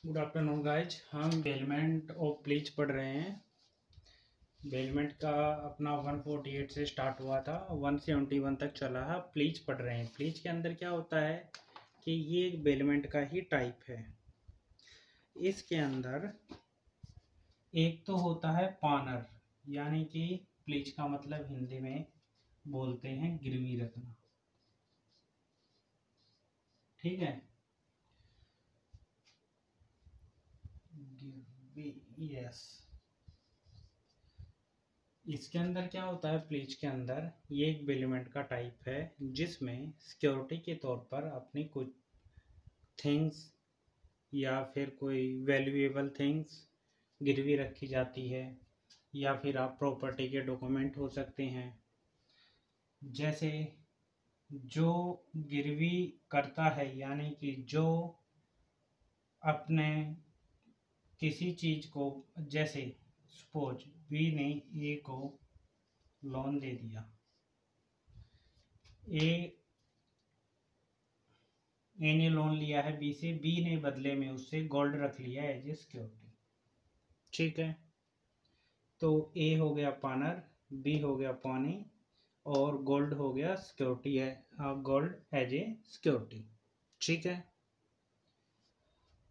Good afternoon guys. हम bailment of please पढ़ रहे हैं। बेलमेंट का अपना 148 से स्टार्ट हुआ था, 171 तक चला है। प्लीज पढ़ रहे हैं। प्लीज के अंदर क्या होता है कि ये एक बेलमेंट का ही टाइप है। इसके अंदर एक तो होता है पानर, यानी कि प्लीज का मतलब हिंदी में बोलते हैं गिरवी रखना। ठीक है, गिरवी, यस। इसके अंदर क्या होता है, प्लीज के अंदर ये एक बेलमेंट का टाइप है जिसमें सिक्योरिटी के तौर पर अपनी कुछ थिंग्स या फिर कोई वैल्यूएबल थिंग्स गिरवी रखी जाती है, या फिर आप प्रॉपर्टी के डॉक्यूमेंट हो सकते हैं। जैसे जो गिरवी करता है, यानी कि जो अपने किसी चीज को, जैसे सपोज बी ने ए को लोन दे दिया, ए ने लोन लिया है बी से, बी ने बदले में उससे गोल्ड रख लिया एज ए सिक्योरिटी। ठीक है, तो ए हो गया पानर, बी हो गया पानी, और गोल्ड हो गया सिक्योरिटी है, गोल्ड एज ए सिक्योरिटी। ठीक है,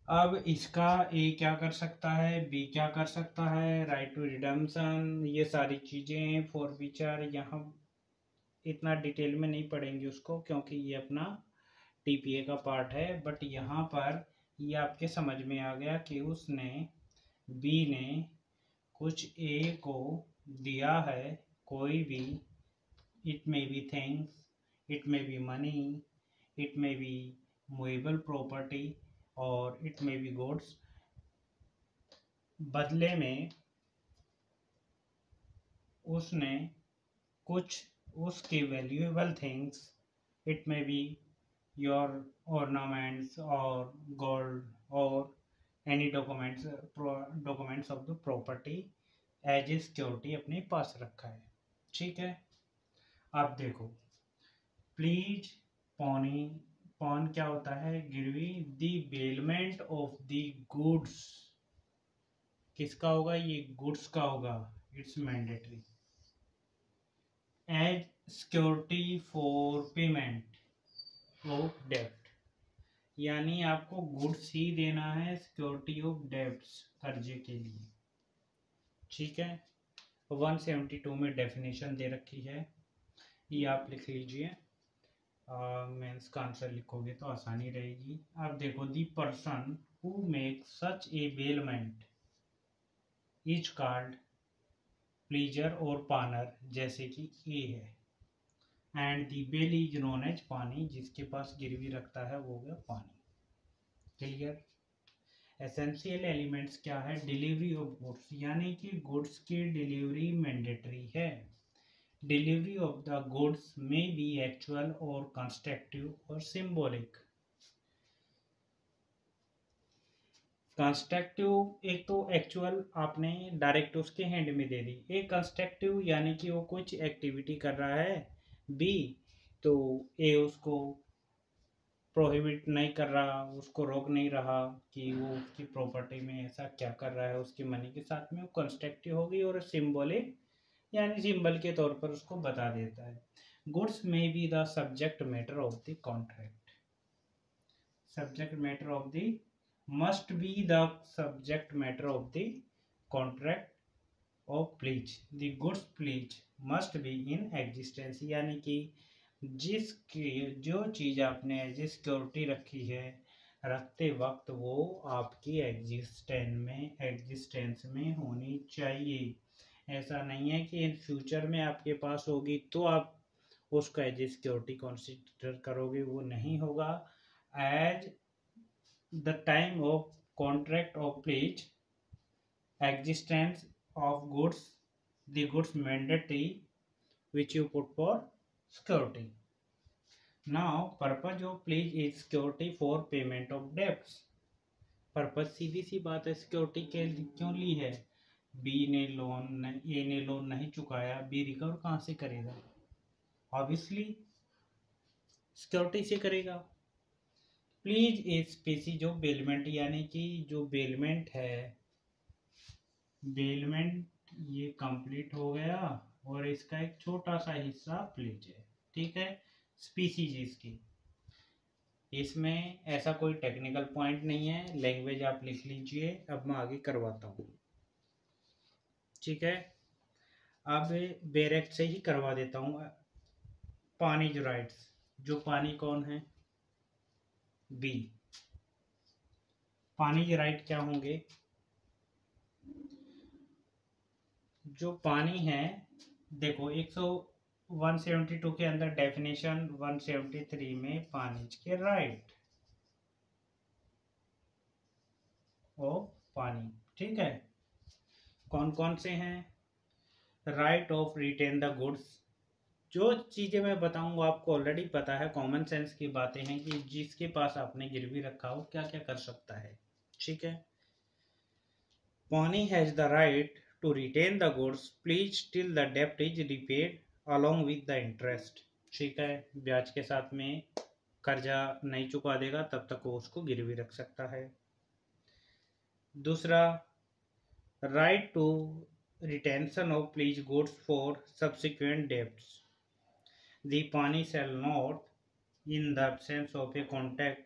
अब इसका ए क्या कर सकता है, बी क्या कर सकता है, राइट टू रिडम्पशन, ये सारी चीज़ें फॉर फीचर यहाँ इतना डिटेल में नहीं पढ़ेंगे उसको, क्योंकि ये अपना टीपीए का पार्ट है। बट यहाँ पर ये आपके समझ में आ गया कि उसने, बी ने कुछ ए को दिया है, कोई भी, it may be things, it may be money, it may be movable property, और इट मे बी गुड्स। बदले में उसने कुछ उसके valuable things, it may be your ornaments or gold or any documents of the property as a security अपने पास रखा है। ठीक है, आप देखो, प्लीज पॉनी, पॉन क्या होता है, गिरवी, the bailment of the goods, किसका होगा, ये गुड्स का होगा, it's mandatory, as security for payment of डेब्ट, यानी आपको गुड्स ही देना है सिक्योरिटी ऑफ डेब्ट्स, कर्जे के लिए। ठीक है, 172 में डेफिनेशन दे रखी है, ये आप लिख लीजिए। मेंस का आंसर लिखोगे तो आसानी रहेगी। अब देखो, the person who make such a bailment is called pledger और पानर, जैसे कि ए है, and the bailee is known as pawnee, जिसके पास गिरवी रखता है वो हो गया पानी। क्लियर। एसेंशियल एलिमेंट्स क्या है, डिलीवरी ऑफ गुड्स, यानी कि गुड्स की डिलीवरी मैंडेटरी है। डिलीवरी ऑफ द गुड्स में बी एक्चुअल और कंस्ट्रक्टिव और सिंबॉलिक। कंस्ट्रक्टिव एक तो एक्चुअल आपने डायरेक्ट उसके हैंड में दे दी, एक कंस्ट्रक्टिव यानी कि वो कुछ एक्टिविटी कर रहा है, बी तो ए उसको प्रोहिबिट नहीं कर रहा, उसको रोक नहीं रहा कि वो उसकी प्रॉपर्टी में ऐसा क्या कर रहा है उसकी मनी के साथ में, वो कंस्ट्रक्टिव होगी। और सिंबॉलिक यानी सिंबल के तौर पर उसको बता देता है। गुड्स में be the subject matter of the contract, subject matter of the, must be the subject matter of the contract of pledge, the goods please must be in existence, यानी कि जिसकी जो चीज़ आपने एज ए सिक्योरिटी रखी है, रखते वक्त वो आपकी एग्जिस्टेंस में होनी चाहिए। ऐसा नहीं है कि इन फ्यूचर में आपके पास होगी तो आप उसका एज ए सिक्योरिटी कंसीडर करोगे, वो नहीं होगा। As the time of contract of pledge, existence of goods, the goods mandatory which you put for security. Now purpose of pledge is security for payment of debts. Purpose सीधी सी बात है, security के क्यों ली है, बी ने loan, ए ने loan नहीं चुकाया, बी रिकवर कहाँ से करेगा, ऑब्वियसली सिक्योरिटी से करेगा। प्लीज इस स्पीसी जो बेलमेंट यानी कि जो बेलमेंट है, बेलमेंट ये कंप्लीट हो गया और इसका एक छोटा सा हिस्सा प्लीज है, ठीक है। स्पीसीज इसकी, इसमें ऐसा कोई टेक्निकल पॉइंट नहीं है, लैंग्वेज आप लिख लीजिए। अब मैं आगे करवाता हूँ, ठीक है। अब बेरेक्ट से ही करवा देता हूँ। पानी जो राइट्स, जो पानी कौन है, बी। पानी के राइट क्या होंगे, जो पानी है, देखो 172 के अंदर डेफिनेशन 173 में पानी के राइट ओ पानी, ठीक है। कौन कौन से हैं, right of retain the goods. जो चीज़ें मैं बताऊंगा आपको ऑलरेडी पता है, कॉमन सेंस की बातें हैं कि जिसके पास आपने गिरवी रखा हो क्या क्या कर सकता है, ठीक है। Pawnee has the right to retain the goods pledge till the डेप्ट is repaid along with the interest, ठीक है। ब्याज के साथ में कर्जा नहीं चुका देगा तब तक वो उसको गिरवी रख सकता है। दूसरा, right to retention of pledge goods for subsequent debts. The Pani shall not, in the absence of a contract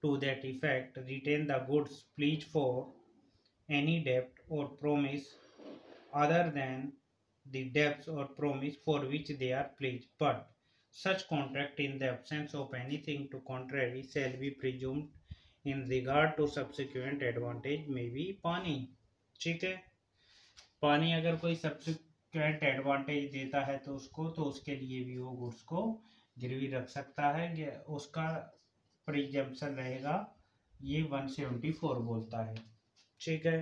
to that effect, retain the goods pledged for any debt or promise other than the debts or promise for which they are pledged, but such contract in the absence of anything to contrary shall be presumed in regard to subsequent advantage may be पानी, ठीक है। पानी अगर कोई subsequent advantage देता है तो उसको, तो उसके लिए भी वो गुड्स को गिरवी रख सकता है, उसका प्रिजम्पशन रहेगा, ये 174 बोलता है, ठीक है।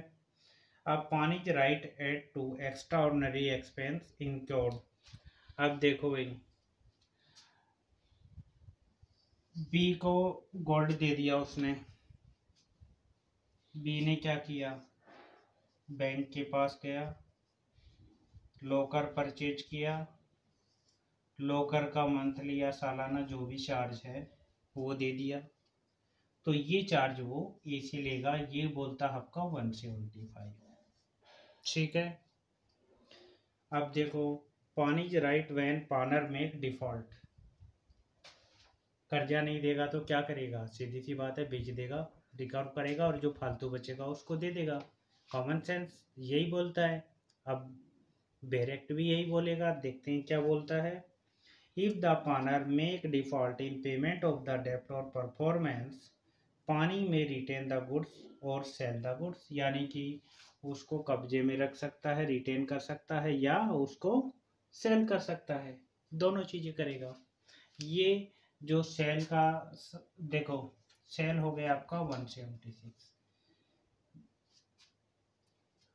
अब पानी के right add to extraordinary expense incurred. अब देखो भाई, बी को गोल्ड दे दिया उसने, बी ने क्या किया, बैंक के पास गया, लॉकर परचेज किया, लॉकर का मंथली या सालाना जो भी चार्ज है वो दे दिया, तो ये चार्ज वो ए से लेगा, ये बोलता है आपका 175, ठीक है। अब देखो, पानीज राइट व्हेन पानर मेक डिफॉल्ट, कर्जा नहीं देगा तो क्या करेगा, सीधी सी बात है, बेच देगा, रिकवर करेगा और जो फालतू बचेगा उसको दे देगा। कॉमन सेंस यही बोलता है। अब बेरेक्ट भी यही बोलेगा, देखते हैं क्या बोलता है। If the pawnee make default in payment of the debt or performance, पानी में retain the goods or sell the goods, यानी कि उसको कब्जे में रख सकता है, रिटेन कर सकता है या उसको सेल कर सकता है, दोनों चीजें करेगा। ये जो सेल का, देखो सेल हो गया आपका 176,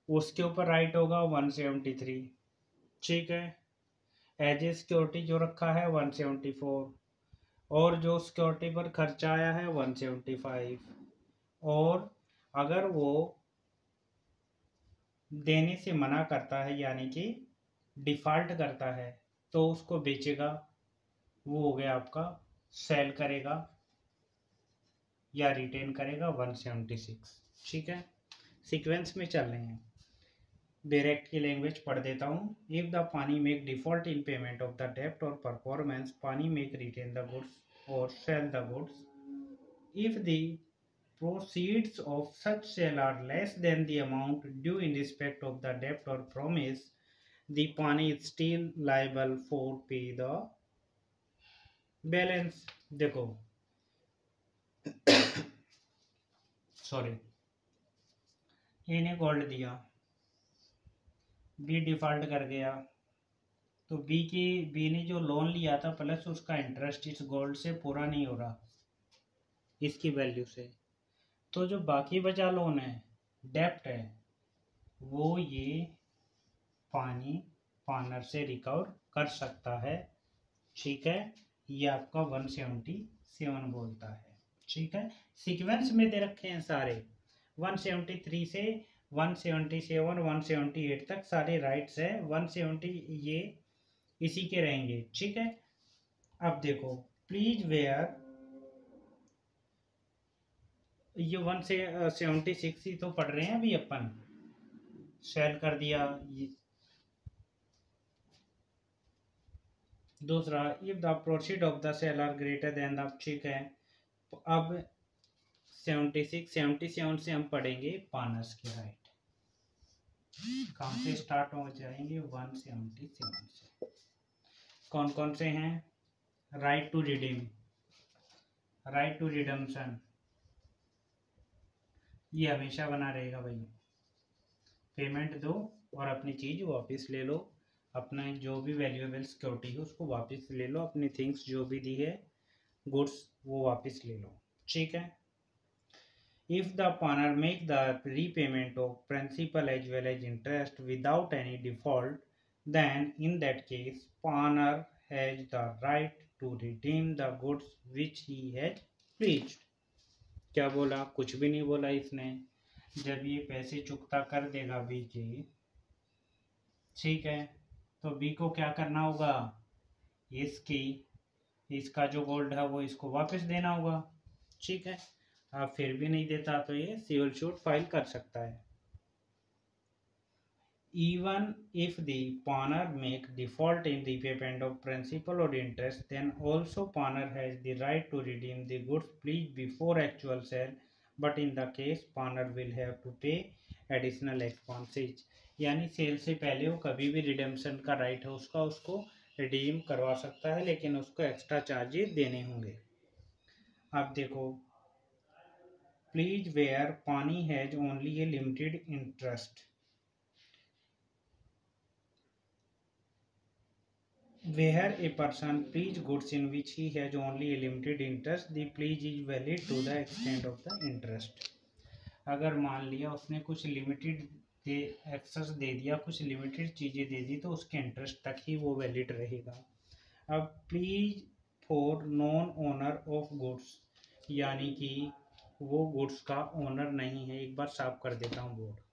उसके ऊपर राइट होगा 173, ठीक है। एज ए सिक्योरिटी जो रखा है 174, और जो सिक्योरिटी पर खर्चा आया है 175, और अगर वो देने से मना करता है यानी कि डिफॉल्ट करता है तो उसको बेचेगा, वो हो गया आपका सेल करेगा या रिटेन करेगा 176, ठीक है। सीक्वेंस में चल रहे हैं, डायरेक्ट की लैंग्वेज पढ़ देता हूँ। If the pawnee make default in payment of the डेप्ट or performance, pawnee make retain the goods or sell the goods. If the proceeds of such sale are less than the amount due in respect of the debt or promise, the pani is still liable for pay the balance। देखो sorry, ए ने gold दिया, B default कर गया, तो B ने जो loan लिया था प्लस उसका इंटरेस्ट इस गोल्ड से पूरा नहीं हो रहा, इसकी वैल्यू से, तो जो बाकी बचा लोन है, डेप्ट है, वो ये पानर से रिकवर कर सकता है, ठीक है। ये आपका 177 बोलता है, ठीक है। सीक्वेंस में दे रखे हैं सारे, 173 से 177 178 तक सारे राइट्स है, 170 ये इसी के रहेंगे, ठीक है। अब देखो, प्लीज वेयर ये 176 ही तो पढ़ रहे हैं अभी अपन। सेल कर दिया। ये दूसरा, if the proceed of the sale are greater than the, ठीक है। अब 77 से हम पढ़ेंगे पानर्स के राइट। कहाँ से स्टार्ट हो जाएंगे? 177 से। कौन कौन से हैं? Right to redeem, right to redemption, ये हमेशा बना रहेगा भाई। पेमेंट दो और अपनी चीज़ वापस ले लो, अपना जो भी वैल्यूएबल सिक्योरिटी है उसको वापस ले लो, अपनी थिंग्स जो भी दी है गुड्स वो वापस ले लो, ठीक है। If the pawner make the repayment of principal as well as interest without any default, then in that case pawner has the right to redeem the goods which he has pledged. क्या बोला? कुछ भी नहीं बोला इसने। जब ये पैसे चुकता कर देगा बी के, ठीक है, तो बी को क्या करना होगा? इसका जो गोल्ड है वो इसको वापस देना होगा, ठीक है। अब फिर भी नहीं देता तो ये सिविल सूट फाइल कर सकता है। Even if the pawnee make default in the payment of principal or interest, then also pawnee has the right to redeem the goods pledged before actual sale, but in the case pawnee will have to pay additional expenses। यानी cell से पहले वो कभी भी redemption का right है उसका, उसको रिडीम करवा सकता है, लेकिन उसको एक्स्ट्रा चार्जेस देने होंगे। अब देखो, प्लीज वेयर पानी has only A limited interest, where a person pledge goods in which he has only a limited interest, the pledge is valid to the extent of the interest। अगर मान लिया उसने कुछ लिमिटेड एक्सेस दे दिया, कुछ limited चीज़ें दे दी, तो उसके इंटरेस्ट तक ही वो वैलिड रहेगा। अब please for non owner of goods, यानी कि वो गुड्स का ओनर नहीं है। एक बार साफ कर देता हूँ बोर्ड।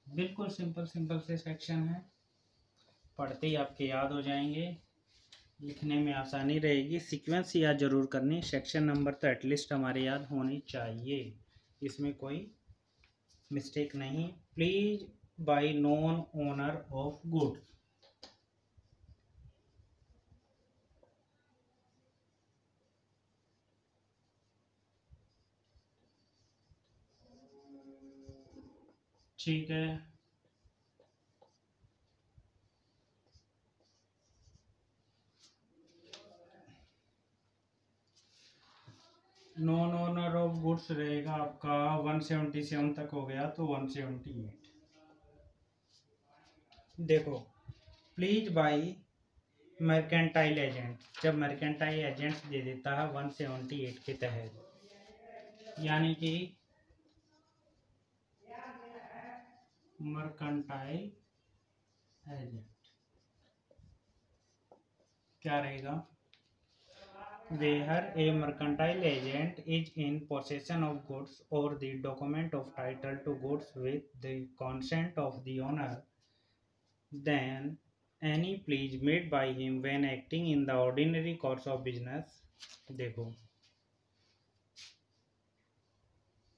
बिल्कुल सिंपल सिंपल से सेक्शन है, पढ़ते ही आपके याद हो जाएंगे, लिखने में आसानी रहेगी। सीक्वेंस याद जरूर करनी, सेक्शन नंबर तो एटलीस्ट हमारे याद होनी चाहिए, इसमें कोई मिस्टेक नहीं। Please bye non owner of goods, ठीक है। नॉन ओनर ऑफ गुड्स रहेगा आपका 177 तक हो गया, तो 178। देखो, प्लीज बाय मर्केंटाइल एजेंट, जब मर्केंटाइल एजेंट दे देता है 178 के तहत, यानी कि मर्केंटाइल एजेंट क्या रहेगा? Where a mercantile agent is in possession of goods or the document of title to goods with the consent of the owner, then any pledge made by him when acting in the ordinary course of business, देखो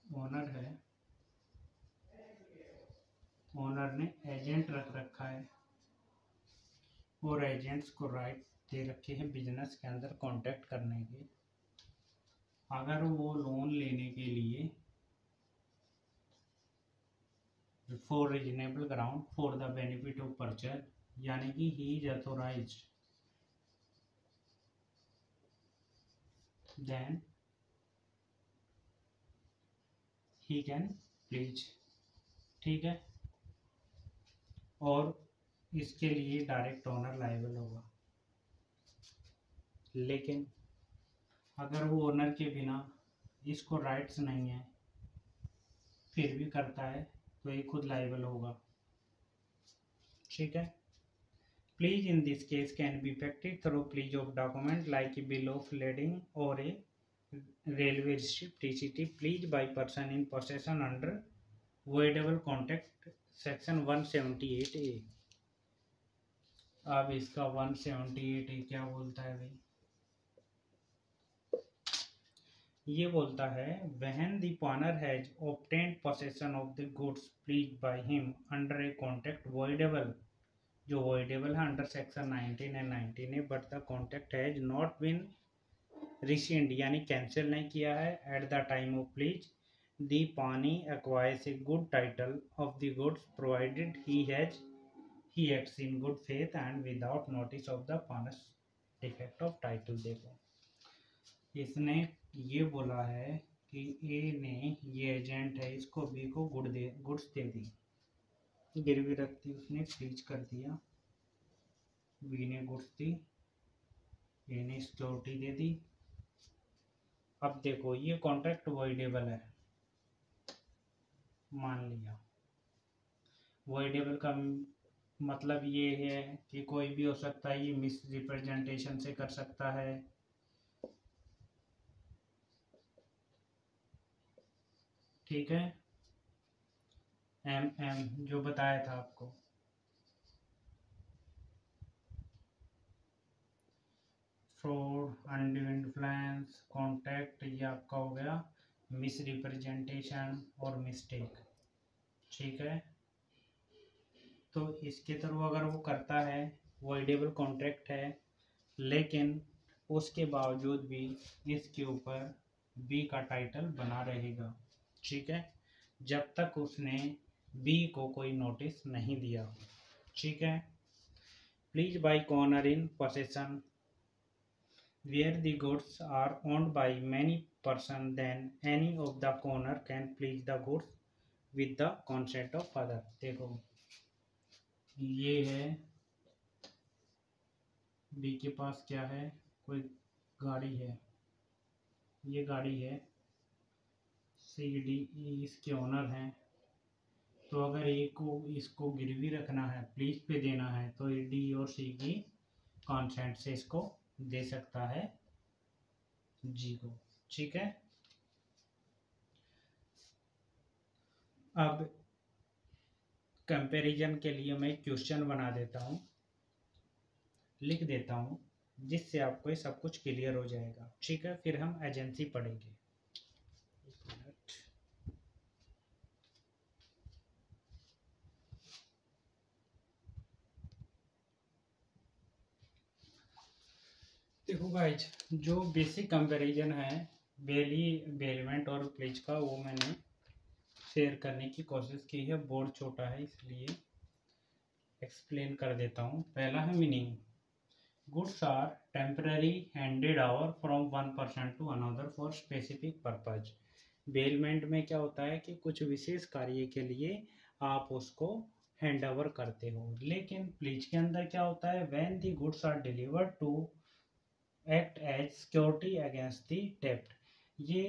owner है, owner ने agent रख रखा है और agents को right they रखे हैं बिजनेस के अंदर कांटेक्ट करने के। अगर वो लोन लेने के लिए for reasonable ground for the benefit of purchase, यानी कि he is authorised, then he can pledge, ठीक है। और इसके लिए डायरेक्ट ओनर लायबल होगा, लेकिन अगर वो ओनर के बिना इसको राइट्स नहीं है फिर भी करता है तो ये खुद लायबल होगा, ठीक है। Please in this case can be affected through please of document like a bill of lading और ए railway receipt TCT pleased by person in possession under voidable contract section 178A। अब इसका 178A क्या बोलता है भाई? ये बोलता है when the pawnbroker has obtained possession of the goods pleased by him under a contract voidable, जो voidable है under section 19 and 19A, but the contract has not been rescinded यानी कैंसिल नहीं किया है at the time of pledge, the pawnee acquires a good title of the goods provided he acts in good faith and without notice of the pawnor's defect of title. देखो इसने ये बोला है कि ए ने, ये एजेंट है, इसको बी को गुड्स दे दी, गिरवी रखती उसने फ्रीज कर दिया, बी ने गुड्स दी, ए ने सिक्योरिटी दे दी। अब देखो ये कॉन्ट्रैक्ट वॉइडेबल है, मान लिया। वॉइडेबल का मतलब ये है कि कोई भी हो सकता है, ये मिस रिप्रेजेंटेशन से कर सकता है, ठीक है, जो बताया था आपको। फ्रॉड, अनड्यू इन्फ्लुएंस, कॉन्टैक्ट, ये आपका हो गया मिस रिप्रेजेंटेशन और मिस्टेक, ठीक है। तो इसके थ्रू अगर वो करता है, वॉइडेबल कॉन्ट्रैक्ट है, लेकिन उसके बावजूद भी इसके ऊपर बी का टाइटल बना रहेगा, ठीक है, जब तक उसने बी को कोई नोटिस नहीं दिया, ठीक है। Pledge by co-owner in possession where the goods are owned by many person, then any of the co-owner can pledge the goods with the consent of other. देखो ये है, बी के पास क्या है, कोई गाड़ी है, ये गाड़ी है, सी डी ई इसके ओनर हैं, तो अगर ए को इसको गिरवी रखना है, प्लीज पे देना है, तो डी और सी की कॉन्सेंट से इसको दे सकता है जी को, ठीक है। अब कंपैरिजन के लिए मैं क्वेश्चन बना देता हूँ, लिख देता हूँ, जिससे आपको ये सब कुछ क्लियर हो जाएगा, ठीक है। फिर हम एजेंसी पढ़ेंगे। देखो गाइज, जो बेसिक कंपैरिजन है बेलमेंट और प्लीज का, वो मैंने शेयर करने की कोशिश की है, बोर्ड छोटा है इसलिए एक्सप्लेन कर देता हूँ। पहला है meaning, goods are temporary handed over from one person to another for specific purpose. Bailment में क्या होता है कि कुछ विशेष कार्य के लिए आप उसको हैंड ओवर करते हो, लेकिन प्लीज के अंदर क्या होता है, when the goods are delivered to act as security against the डेप्ट। ये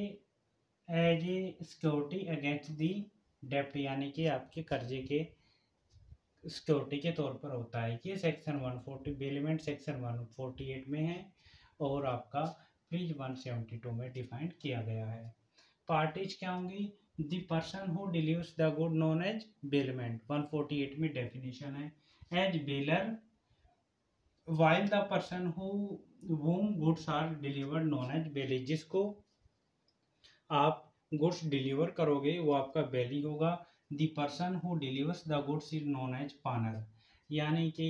as a security against the डेप्ट यानी कि आपके कर्जे के सिक्योरिटी के तौर पर होता है। ये सेक्शन 140 बेलमेंट सेक्शन 148 में है और आपका प्लीज 172 में डिफाइंड किया गया है। पार्टीज क्या होंगी, the person who delivers the good known as bailment, 148 में डेफिनेशन है, as bailor, while the person whom goods are delivered known as bailee, जिसको आप गुड्स डिलीवर करोगे वो आपका बेली होगा। The person who delivers the goods is known as pawner, यानी कि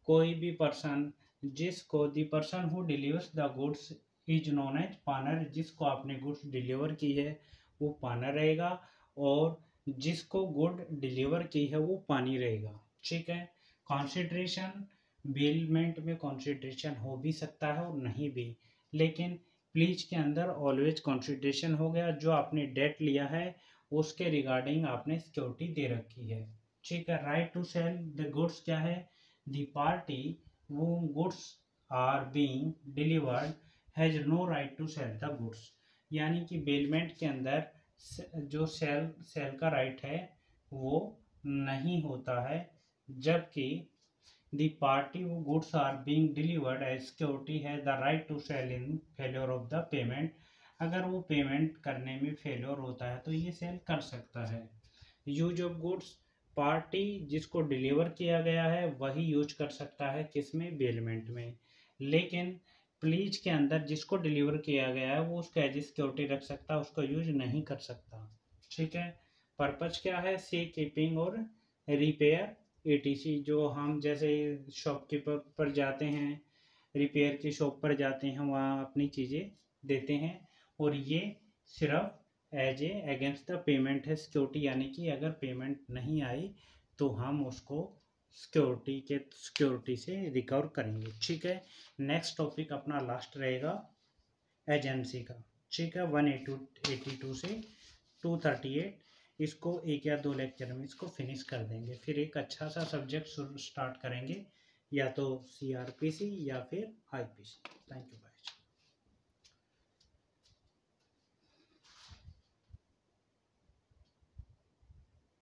कोई भी पर्सन जिसको, the person who delivers the goods is known as pawner, जिसको आपने गुड्स डिलीवर की है वो पानर रहेगा, और जिसको गुड डिलीवर की है वो पानी रहेगा, ठीक है। कॉन्सिडरेशन, बेलमेंट में कॉन्सिडरेशन हो भी सकता है और नहीं भी, लेकिन प्लीज के अंदर ऑलवेज कॉन्सिडरेशन हो गया, जो आपने डेट लिया है उसके रिगार्डिंग आपने सिक्योरिटी दे रखी है, ठीक है। Right to sell the goods क्या है, द पार्टी वो goods are being delivered has no right to sell the goods, यानी कि बेलमेंट के अंदर जो सेल का राइट है वो नहीं होता है, जबकि the party who goods are being delivered as security has the right to sell in failure of the payment। अगर वो पेमेंट करने में फेलियर होता है तो ये सेल कर सकता है। यूज ऑफ गुड्स, पार्टी जिसको डिलीवर किया गया है वही यूज कर सकता है, किसमें, बेलमेंट में। लेकिन प्लीज के अंदर जिसको डिलीवर किया गया है वो उसको एज सिक्योरिटी रख सकता है, उसका यूज नहीं कर सकता। ठीक है। पर्पज क्या है, से कीपिंग और रिपेयर एटीसी। जो हम जैसे शॉपकीपर पर जाते हैं, रिपेयर की शॉप पर जाते हैं, वहाँ अपनी चीज़ें देते हैं, और ये सिर्फ as a against the payment है सिक्योरिटी, यानी कि अगर पेमेंट नहीं आई तो हम उसको सिक्योरिटी से रिकवर करेंगे। ठीक है। नेक्स्ट टॉपिक अपना लास्ट रहेगा एजेंसी का। ठीक है। 182 से 238, इसको एक या दो लेक्चर में इसको फिनिश कर देंगे, फिर एक अच्छा सा सब्जेक्ट स्टार्ट करेंगे, या तो CRPC या फिर IPC। Thank you.